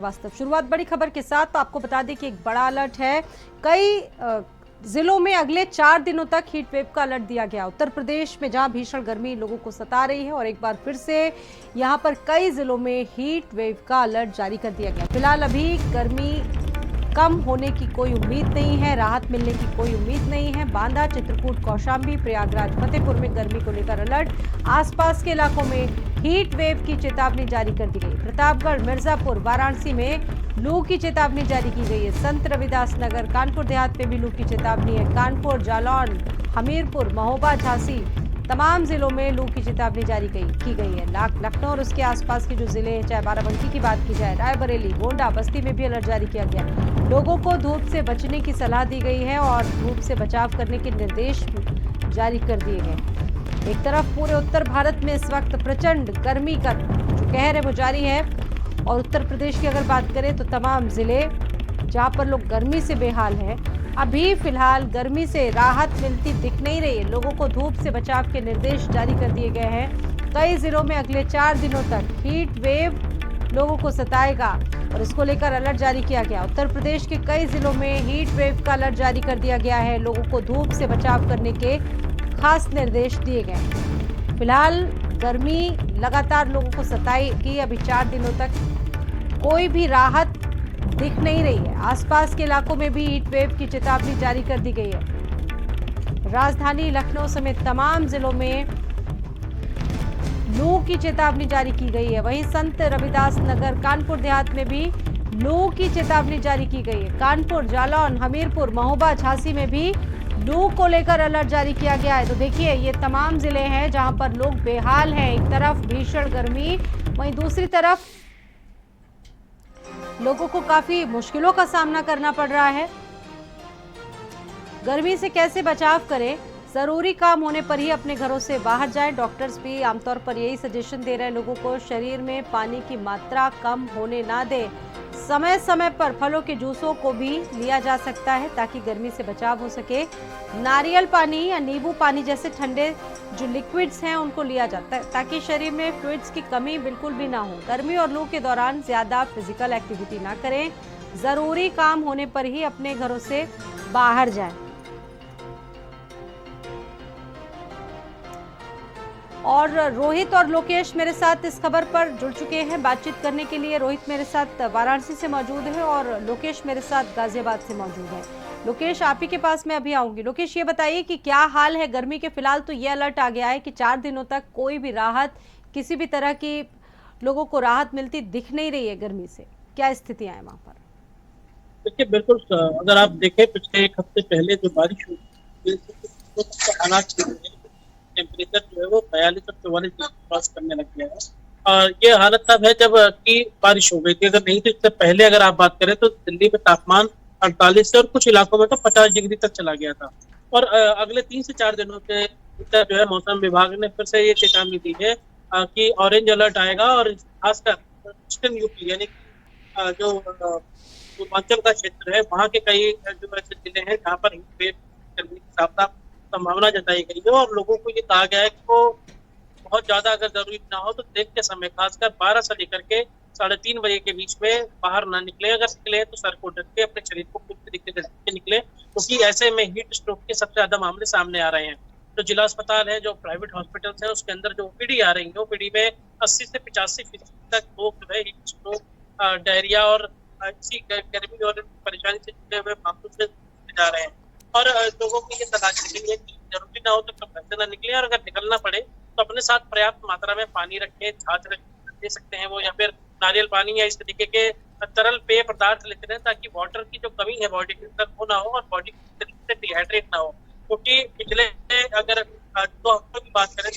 वास्तव शुरुआत बड़ी खबर के साथ तो आपको बता दें कि एक बड़ा अलर्ट है। कई जिलों में अगले 4 दिनों तक हीट वेव का अलर्ट दिया गया। उत्तर प्रदेश में जहां भीषण गर्मी लोगों को सता रही है और एक बार फिर से यहां पर कई जिलों में हीट वेव का अलर्ट जारी कर दिया गया। फिलहाल अभी गर्मी कम होने की कोई उम्मीद नहीं है, राहत मिलने की कोई उम्मीद नहीं है। बांदा, चित्रकूट, कौशाम्बी, प्रयागराज, फतेहपुर में गर्मी को लेकर अलर्ट। आसपास के इलाकों में हीट वेव की चेतावनी जारी कर दी गई। प्रतापगढ़, मिर्जापुर, वाराणसी में लू की चेतावनी जारी की गई है। संत रविदास नगर, कानपुर देहात में भी लू की चेतावनी है। कानपुर, जालौन, हमीरपुर, महोबा, झांसी तमाम जिलों में लू की चेतावनी जारी की गई है। लखनऊ और उसके आसपास के जो जिले हैं, चाहे बाराबंकी की बात की जाए, रायबरेली, गोंडा, बस्ती में भी अलर्ट जारी किया गया। लोगों को धूप से बचने की सलाह दी गई है और धूप से बचाव करने के निर्देश जारी कर दिए गए। एक तरफ पूरे उत्तर भारत में इस वक्त प्रचंड गर्मी का जो कहर है वो जारी है और उत्तर प्रदेश की अगर बात करें तो तमाम जिले जहां पर लोग गर्मी से बेहाल हैं, अभी फिलहाल गर्मी से राहत मिलती दिख नहीं रही है। लोगों को धूप से बचाव के निर्देश जारी कर दिए गए हैं। कई जिलों में अगले 4 दिनों तक हीट वेव लोगों को सताएगा और इसको लेकर अलर्ट जारी किया गया। उत्तर प्रदेश के कई जिलों में हीट वेव का अलर्ट जारी कर दिया गया है। लोगों को धूप से बचाव करने के खास निर्देश दिए गए। फिलहाल गर्मी लगातार लोगों को सताएगी। अभी 4 दिनों तक कोई भी राहत दिख नहीं रही है। आसपास के इलाकों में भी हीट वेव की चेतावनी जारी कर दी गई है। राजधानी लखनऊ समेत तमाम जिलों में लू की चेतावनी जारी की गई है। वहीं संत रविदास नगर, कानपुर देहात में भी लू की चेतावनी जारी की गई है। कानपुर, जालौन, हमीरपुर, महोबा, झांसी में भी लू को लेकर अलर्ट जारी किया गया है। तो देखिए, ये तमाम जिले हैं जहां पर लोग बेहाल हैं। एक तरफ भीषण गर्मी, वहीं दूसरी तरफ लोगों को काफी मुश्किलों का सामना करना पड़ रहा है। गर्मी से कैसे बचाव करें? जरूरी काम होने पर ही अपने घरों से बाहर जाएं। डॉक्टर्स भी आमतौर पर यही सजेशन दे रहे हैं लोगों को। शरीर में पानी की मात्रा कम होने ना दें। समय समय पर फलों के जूसों को भी लिया जा सकता है ताकि गर्मी से बचाव हो सके। नारियल पानी या नींबू पानी जैसे ठंडे जो लिक्विड्स हैं उनको लिया जाता है ताकि शरीर में फ्लूइड्स की कमी बिल्कुल भी ना हो। गर्मी और लू के दौरान ज्यादा फिजिकल एक्टिविटी ना करें। जरूरी काम होने पर ही अपने घरों से बाहर जाएं। और रोहित और लोकेश मेरे साथ इस खबर पर जुड़ चुके हैं बातचीत करने के लिए। रोहित मेरे साथ वाराणसी से मौजूद है और लोकेश मेरे साथ गाजियाबाद से मौजूद है। लोकेश, आप ही के पास मैं अभी आऊंगी। लोकेश, ये बताइए कि क्या हाल है गर्मी के? फिलहाल तो ये अलर्ट आ गया है कि 4 दिनों तक कोई भी राहत, किसी भी तरह की लोगों को राहत मिलती दिख नहीं रही है गर्मी से। क्या स्थितियां हैं वहां पर? देखिए, बिल्कुल अगर आप देखें पिछले 1 हफ्ते पहले जो बारिश हुई तो हालात टेम्परेचर जो है वो 42 और 44 डिग्री क्रॉस करने लग गया है। और ये हालत तब है जब की बारिश हो गई थी। अगर नहीं तो इससे पहले अगर आप बात करें तो दिल्ली में तापमान 48 से और कुछ इलाकों में तो 50 डिग्री तक चला गया था। और अगले 3 से 4 दिनों के भीतर जो है मौसम विभाग ने फिर से ये चेतावनी दी है कि ऑरेंज अलर्ट आएगा और खासकर ईस्टर्न यूपी यानी जो पूर्वांचल का क्षेत्र है वहाँ के कई जो ऐसे जिले हैं जहाँ पर हीट वेव चलने की साफ संभावना जताई गई है। और लोगों को ये कहा गया है कि वो बहुत ज्यादा अगर जरूरी ना हो तो दिन के समय खासकर 12 से लेकर के 3:30 बजे के बीच में बाहर ना निकले। अगर निकले तो सर को ढक के अपने शरीर को पूरी तरीके से निकले, क्योंकि ऐसे में हीट स्ट्रोक के सबसे ज्यादा मामले सामने आ रहे हैं। जो जिला अस्पताल है, जो प्राइवेट हॉस्पिटल्स है, उसके अंदर जो ओपीडी आ रही है, ओपीडी में 80 से 85% तक लोग जो है हीट स्ट्रोक, डायरिया और इसी गर्मी और परेशानी से जुड़े हुए मामलों से जा रहे हैं। और लोगों को ये सलाह दी गई है कि जरूरी ना हो तो घर से ना निकले और अगर निकलना पड़े तो अपने साथ पर्याप्त मात्रा में पानी रखें। छाछ दे सकते हैं वो, या फिर नारियल पानी या इस तरीके के तरल पेय पदार्थ लेते रहें ताकि वाटर की जो कमी है बॉडी के अंदर वो ना हो और बॉडी किसी तरीके से डिहाइड्रेट ना हो। क्योंकि पिछले अगर 2 हफ्तों की बात करें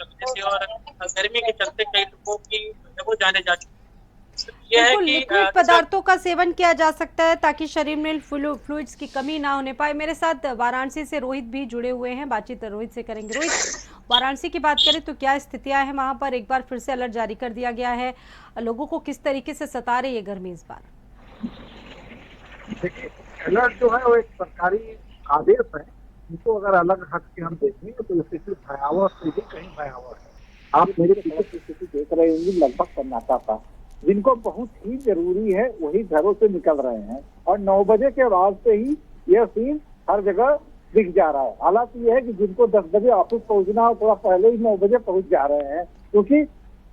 तो और गर्मी के चलते कई लोगों की वो जाने जा चुकी है। बिल्कुल, लिक्विड पदार्थों का सेवन किया जा सकता है ताकि शरीर में फ्लूइड्स की कमी ना होने पाए। मेरे साथ वाराणसी से रोहित भी जुड़े हुए हैं, बातचीत रोहित से करेंगे। रोहित, वाराणसी की बात करें तो क्या स्थितियां हैं वहां पर? एक बार फिर से अलर्ट जारी कर दिया गया है। लोगों को किस तरीके से सता रही है गर्मी इस बार? देखिए, अलर्ट जो है वो एक सरकारी आदेश है। इनको अगर अलग हट के हम देखें तो स्थिति भयावह से भी कहीं भयावह है। आप मेरे पीछे की स्थिति देख रहे होंगे, लगभग सन्नाटा था। जिनको बहुत ही जरूरी है वही घरों से निकल रहे हैं और 9 बजे के बाद से ही यह सीन हर जगह दिख जा रहा है। हालांकि यह है कि जिनको 10 बजे ऑफिस पहुंचना हो थोड़ा पहले ही 9 बजे पहुंच जा रहे हैं, क्योंकि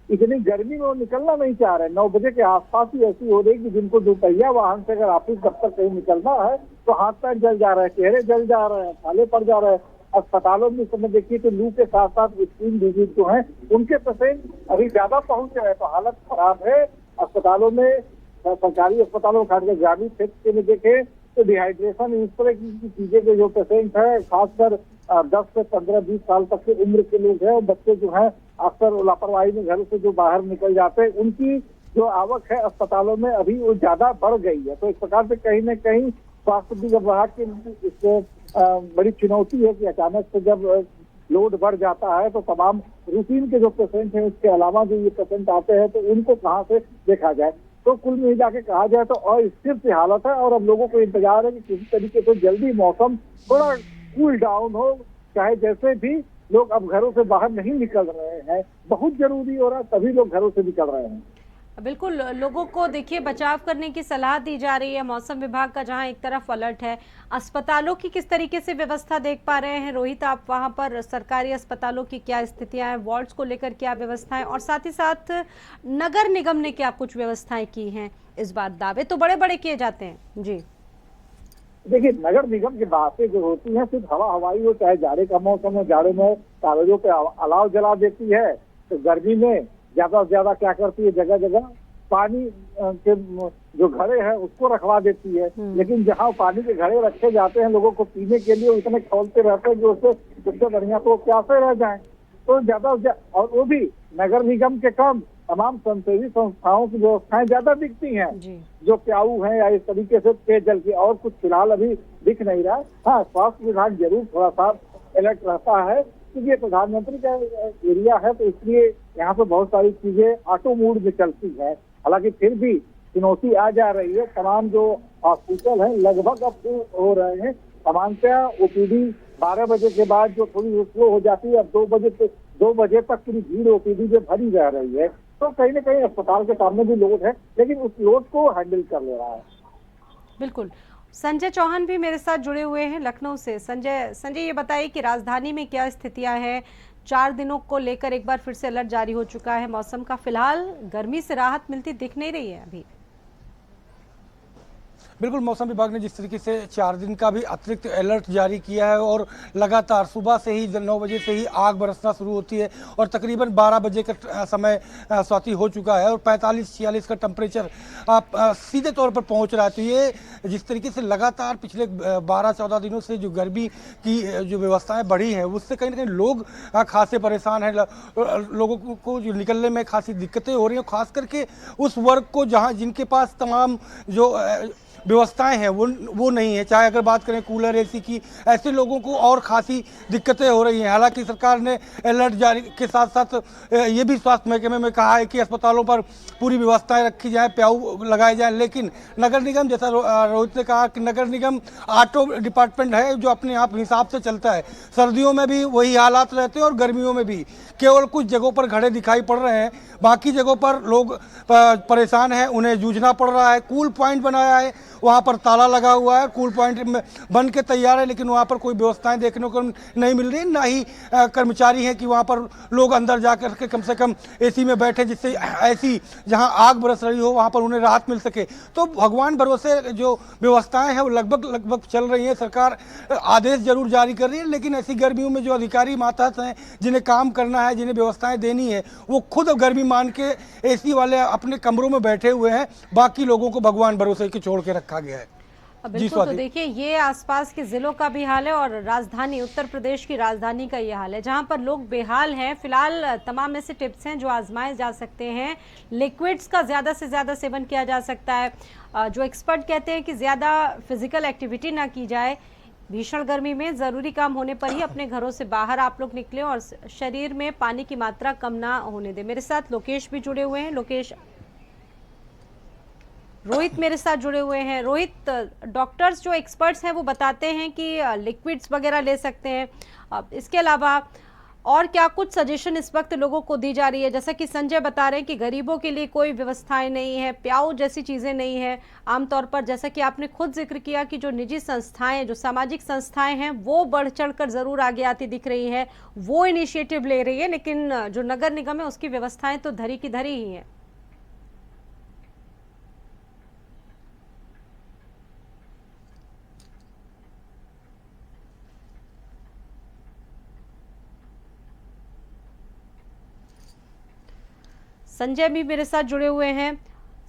इतनी गर्मी में वो निकलना नहीं चाह रहे। 9 बजे के आसपास ही ऐसी हो रही कि जिनको दोपहिया वाहन से अगर ऑफिस दफ्तर कहीं निकलना है तो हाथ पैर जल जा रहे हैं, चेहरे जल जा रहे हैं, छाले पड़ जा रहे हैं। अस्पतालों में इस समय देखिए तो लू के साथ साथ स्किन डिजीज जो है उनके पेशेंट अभी ज्यादा पहुंच रहे हैं, तो हालत खराब है अस्पतालों में। सरकारी अस्पतालों खासकर ग्रामीण क्षेत्र में देखें तो डिहाइड्रेशन इस तरह की चीजें के जो पेशेंट है, खासकर 10 से 15-20 साल तक की उम्र के लोग हैं और बच्चे जो हैं अक्सर लापरवाही में घर से जो बाहर निकल जाते हैं, उनकी जो आवक है अस्पतालों में अभी वो ज्यादा बढ़ गई है। तो इस प्रकार से कहीं न कहीं स्वास्थ्य विभाग की इसको बड़ी चुनौती है कि अचानक से जब लोड बढ़ जाता है तो तमाम रूटीन के जो पेशेंट हैं उसके अलावा जो ये पेशेंट आते हैं तो उनको कहाँ से देखा जाए। तो कुल मिल जाके कहा जाए तो अस्थिर सी हालत है और अब लोगों को इंतजार है कि किसी तरीके से जल्दी मौसम थोड़ा कूल डाउन हो, चाहे जैसे भी लोग अब घरों से बाहर नहीं निकल रहे हैं, बहुत जरूरी हो रहा है तभी लोग घरों से निकल रहे हैं। बिल्कुल, लोगों को देखिए बचाव करने की सलाह दी जा रही है। मौसम विभाग का जहां एक तरफ अलर्ट है, अस्पतालों की किस तरीके से व्यवस्था देख पा रहे हैं रोहित? आप वहां पर सरकारी अस्पतालों की क्या स्थितियां हैं, वार्ड्स को लेकर क्या व्यवस्थाएं, और साथ ही साथ नगर निगम ने क्या कुछ व्यवस्थाएं की हैं इस बार? दावे तो बड़े बड़े किए जाते हैं जी। देखिए, नगर निगम की बातें जो होती हैं सिर्फ हवा हवाई हो, चाहे जाड़े का मौसम है, जाड़े में कागजों पे अलाव जला देती है, तो गर्मी में ज्यादा से ज्यादा क्या करती है, जगह जगह पानी के जो घड़े हैं उसको रखवा देती है। लेकिन जहाँ पानी के घड़े रखे जाते हैं लोगों को पीने के लिए, इतने खोलते रहते हैं जो उससे बढ़िया तो प्यासे रह जाएं। तो ज्यादा और वो भी नगर निगम के कम तमाम स्वयंसेवी संस्थाओं की व्यवस्थाएं ज्यादा दिखती हैं, जो प्याऊ हैं या इस तरीके से पेयजल की, और कुछ फिलहाल अभी दिख नहीं रहा। हाँ, स्वास्थ्य विभाग जरूर थोड़ा सा अलर्ट रहता है क्योंकि ये प्रधानमंत्री का एरिया है, तो इसलिए यहाँ पे बहुत सारी चीजें ऑटो मोड में चलती है। हालांकि फिर भी चुनौती आ जा रही है। तमाम जो हॉस्पिटल हैं लगभग अब हो रहे हैं। सामान्यतः ओपीडी 12 बजे के बाद जो थोड़ी स्लो हो जाती है, अब 2 बजे तक पूरी भीड़ ओपीडी में भरी रह रही है। तो कहीं न कहीं अस्पताल के सामने भी लोड है, लेकिन उस लोड को हैंडल कर ले रहा है। बिल्कुल। संजय चौहान भी मेरे साथ जुड़े हुए हैं लखनऊ से। संजय ये बताइए कि राजधानी में क्या स्थितियां हैं? 4 दिनों को लेकर एक बार फिर से अलर्ट जारी हो चुका है। मौसम का फिलहाल गर्मी से राहत मिलती दिख नहीं रही है अभी। बिल्कुल, मौसम विभाग ने जिस तरीके से 4 दिन का भी अतिरिक्त अलर्ट जारी किया है और लगातार सुबह से ही 9 बजे से ही आग बरसना शुरू होती है और तकरीबन 12 बजे का समय स्वाति हो चुका है और 45-46 का टेम्परेचर सीधे तौर पर पहुंच रहा है। तो ये जिस तरीके से लगातार पिछले 12-14 दिनों से जो गर्मी की जो व्यवस्थाएं बढ़ी हैं उससे कहीं ना कहीं लोग खासे परेशान हैं। लोगों को जो निकलने में खासी दिक्कतें हो रही हैं, खास करके उस वर्ग को जहाँ जिनके पास तमाम जो व्यवस्थाएं हैं वो नहीं है। चाहे अगर बात करें कूलर एसी की, ऐसे लोगों को और खासी दिक्कतें हो रही हैं। हालांकि सरकार ने अलर्ट जारी के साथ साथ ये भी स्वास्थ्य महकमे में कहा है कि अस्पतालों पर पूरी व्यवस्थाएं रखी जाए, प्याऊ लगाए जाए। लेकिन नगर निगम, जैसा रोहित ने कहा कि नगर निगम ऑटो डिपार्टमेंट है जो अपने आप हिसाब से चलता है। सर्दियों में भी वही हालात रहते हैं और गर्मियों में भी केवल कुछ जगहों पर घड़े दिखाई पड़ रहे हैं, बाकी जगहों पर लोग परेशान हैं, उन्हें जूझना पड़ रहा है। कूल पॉइंट बनाया है, वहाँ पर ताला लगा हुआ है, कूल पॉइंट में बन के तैयार है, लेकिन वहाँ पर कोई व्यवस्थाएं देखने को नहीं मिल रही। ना ही कर्मचारी हैं कि वहाँ पर लोग अंदर जाकर के कम से कम एसी में बैठे, जिससे ऐसी जहाँ आग बरस रही हो वहाँ पर उन्हें राहत मिल सके। तो भगवान भरोसे जो व्यवस्थाएं हैं वो लगभग चल रही हैं। सरकार आदेश जरूर जारी कर रही है, लेकिन ऐसी गर्मियों में जो अधिकारी मातहत हैं, जिन्हें काम करना है, जिन्हें व्यवस्थाएं देनी है, वो खुद गर्मी मान के एसी वाले अपने कमरों में बैठे हुए हैं। बाकी लोगों को भगवान भरोसे के छोड़ के रखा गया है। बिल्कुल, तो देखिए ये आसपास के जिलों का भी हाल है और राजधानी, उत्तर प्रदेश की राजधानी का ये हाल है जहां पर लोग बेहाल हैं। फिलहाल तमाम ऐसे टिप्स हैं जो आजमाए जा सकते हैं। लिक्विड्स का ज़्यादा से ज़्यादा सेवन किया जा सकता है। जो एक्सपर्ट कहते हैं कि ज़्यादा फिजिकल एक्टिविटी ना की जाए। भीषण गर्मी में ज़रूरी काम होने पर ही अपने घरों से बाहर आप लोग निकलें और शरीर में पानी की मात्रा कम ना होने दें। मेरे साथ लोकेश भी जुड़े हुए हैं। लोकेश, रोहित मेरे साथ जुड़े हुए हैं। रोहित, डॉक्टर्स जो एक्सपर्ट्स हैं वो बताते हैं कि लिक्विड्स वगैरह ले सकते हैं। इसके अलावा और क्या कुछ सजेशन इस वक्त लोगों को दी जा रही है? जैसा कि संजय बता रहे हैं कि गरीबों के लिए कोई व्यवस्थाएं नहीं है, प्याऊ जैसी चीजें नहीं है। आमतौर पर जैसा कि आपने खुद जिक्र किया कि जो निजी संस्थाएं, जो सामाजिक संस्थाएं हैं, वो बढ़ चढ़कर जरूर आगे आती दिख रही है, वो इनिशिएटिव ले रही है, लेकिन जो नगर निगम है उसकी व्यवस्थाएं तो धरी की धरी ही है। संजय भी मेरे साथ जुड़े हुए हैं।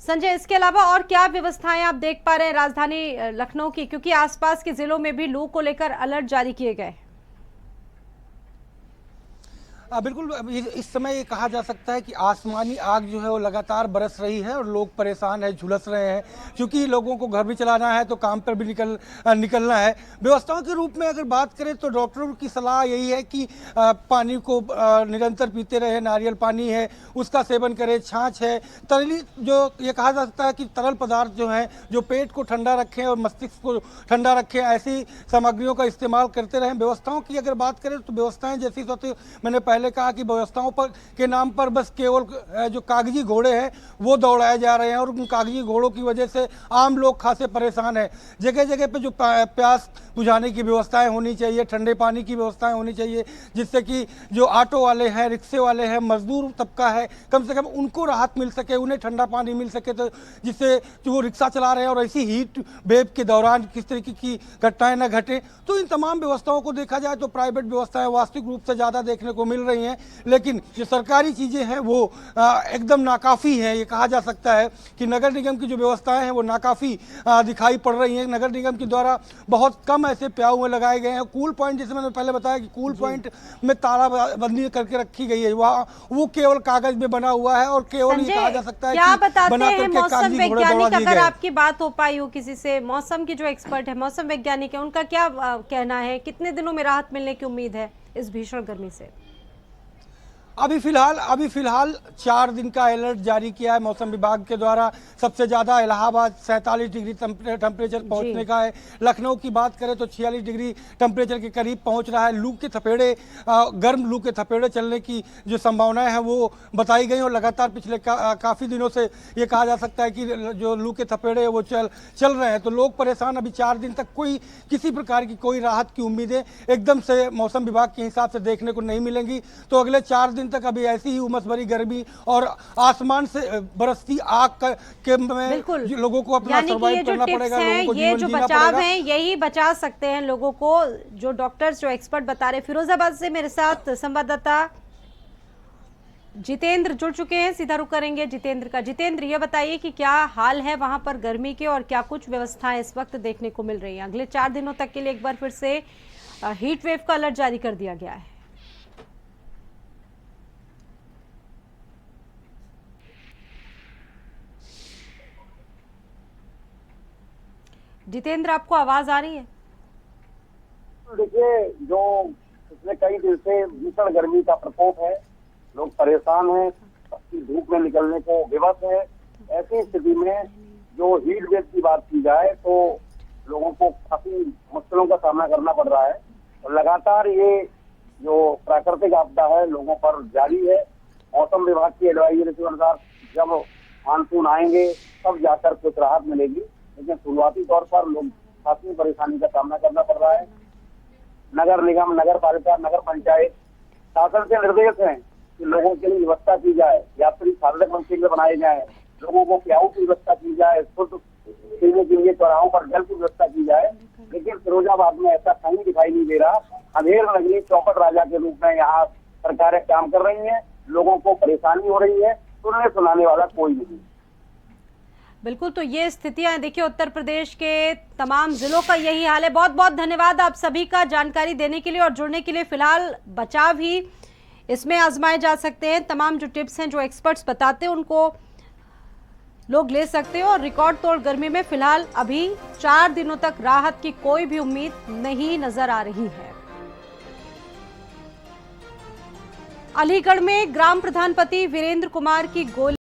संजय, इसके अलावा और क्या व्यवस्थाएं आप देख पा रहे हैं राजधानी लखनऊ की, क्योंकि आसपास के जिलों में भी लू को लेकर अलर्ट जारी किए गए? बिल्कुल, इस समय ये कहा जा सकता है कि आसमानी आग जो है वो लगातार बरस रही है और लोग परेशान है, झुलस रहे हैं, क्योंकि लोगों को घर भी चलाना है तो काम पर भी निकलना है। व्यवस्थाओं के रूप में अगर बात करें तो डॉक्टरों की सलाह यही है कि पानी को निरंतर पीते रहे, नारियल पानी है उसका सेवन करें, छाछ है, तरली, जो ये कहा जा सकता है कि तरल पदार्थ जो है जो पेट को ठंडा रखें और मस्तिष्क को ठंडा रखें, ऐसी सामग्रियों का इस्तेमाल करते रहें। व्यवस्थाओं की अगर बात करें तो व्यवस्थाएं जैसी मैंने पहले कहा कि व्यवस्थाओं पर के नाम पर बस केवल जो कागजी घोड़े हैं वो दौड़ाए जा रहे हैं और उन कागजी घोड़ों की वजह से आम लोग खासे परेशान हैं। जगह जगह पे जो प्यास बुझाने की व्यवस्थाएं होनी चाहिए, ठंडे पानी की व्यवस्थाएं होनी चाहिए, जिससे कि जो ऑटो वाले हैं, रिक्शे वाले हैं, मजदूर तबका है, कम से कम उनको राहत मिल सके, उन्हें ठंडा पानी मिल सके, तो जिससे जो वो रिक्शा चला रहे हैं और ऐसी हीट वेव के दौरान किस तरीके की घटनाएं न घटे। तो इन तमाम व्यवस्थाओं को देखा जाए तो प्राइवेट व्यवस्थाएं वास्तविक रूप से ज़्यादा देखने को मिल रही हैं, लेकिन जो सरकारी चीज़ें हैं वो एकदम नाकाफ़ी हैं। ये कहा जा सकता है कि नगर निगम की जो व्यवस्थाएं हैं वो नाकाफ़ी दिखाई पड़ रही हैं। नगर निगम के द्वारा बहुत कम ऐसे प्याऊ लगाए गए हैं। कूल पॉइंट, जैसे मैंने पहले बताया कि कूल पॉइंट में तालाबंदी करके रखी गई है, वहाँ वो केवल कागज में बना हुआ है और केवल ये कहा जा सकता है क्या कि बताते बना हैं करके मौसम कागजी घोड़े दौड़ा वैज्ञानिक, दिए अगर गए। आपकी बात हो पाई हो किसी से, मौसम की जो एक्सपर्ट है, मौसम वैज्ञानिक है, उनका क्या कहना है? कितने दिनों में राहत मिलने की उम्मीद है इस भीषण गर्मी से? अभी फिलहाल 4 दिन का अलर्ट जारी किया है मौसम विभाग के द्वारा। सबसे ज़्यादा इलाहाबाद 47 डिग्री टेम्परेचर पहुंचने का है। लखनऊ की बात करें तो 46 डिग्री टेम्परेचर के करीब पहुंच रहा है। लू के थपेड़े, गर्म लू के थपेड़े चलने की जो संभावनाएं हैं वो बताई गई और लगातार पिछले काफ़ी दिनों से ये कहा जा सकता है कि जो लू के थपेड़े वो चल रहे हैं। तो लोग परेशान। अभी 4 दिन तक किसी प्रकार की कोई राहत की उम्मीदें एकदम से मौसम विभाग के हिसाब से देखने को नहीं मिलेंगी। तो अगले 4 दिन तक अभी ऐसी ही उमस भरी गर्मी और आसमान से बरसती आग के में लोगों को अपना सर्वाइव करना पड़ेगा, लोगों को ये जो जीना बचाव पड़ेगा। है यही बचा सकते हैं लोगों को, जो डॉक्टर्स, जो एक्सपर्ट बता रहे हैं। फिरोजाबाद से मेरे साथ संवाददाता जितेंद्र जुड़ चुके हैं, सीधा रुख करेंगे जितेंद्र का। जितेंद्र, ये बताइए कि क्या हाल है वहां पर गर्मी के और क्या कुछ व्यवस्थाएं इस वक्त देखने को मिल रही हैं? अगले 4 दिनों तक के लिए एक बार फिर से हीट वेव का अलर्ट जारी कर दिया गया है। जितेंद्र, आपको आवाज आ रही है? देखिए, जो पिछले कई दिन से भीषण गर्मी का प्रकोप है, लोग परेशान हैं, धूप में निकलने को विवश है। ऐसी स्थिति में जो हीट वेव की बात की जाए तो लोगों को काफी मुश्किलों का सामना करना पड़ रहा है और लगातार ये जो प्राकृतिक आपदा है लोगों पर जारी है। मौसम विभाग की एडवाइजरी के अनुसार जब मानसून आएंगे तब जाकर कुछ राहत मिलेगी, लेकिन शुरुआती तौर पर लोग काफी परेशानी का सामना करना पड़ रहा है। नगर निगम, नगर पालिका, नगर पंचायत शासन से निर्देश है कि लोगों के लिए व्यवस्था की जाए, यात्री सार्वजनिक मंचिल बनाए जाए, लोगों को प्याऊ की व्यवस्था की जाए, शुद्ध पीने के लिए चौराहों पर जल की व्यवस्था की जाए। लेकिन फिरोजाबाद में ऐसा कहीं दिखाई नहीं दे रहा। अंधेर नगरी चौपट राजा के रूप में यहाँ सरकारें काम कर रही हैं, लोगों को परेशानी हो रही है, सुनने सुनाने वाला कोई नहीं। बिल्कुल, तो ये स्थितियां देखिए उत्तर प्रदेश के तमाम जिलों का यही हाल है। बहुत बहुत धन्यवाद आप सभी का जानकारी देने के लिए और जुड़ने के लिए। फिलहाल बचाव ही इसमें आजमाए जा सकते हैं। तमाम जो टिप्स हैं, जो एक्सपर्ट्स बताते हैं, उनको लोग ले सकते हैं। और रिकॉर्ड तोड़ गर्मी में फिलहाल अभी 4 दिनों तक राहत की कोई भी उम्मीद नहीं नजर आ रही है। अलीगढ़ में ग्राम प्रधान पति वीरेंद्र कुमार की गोली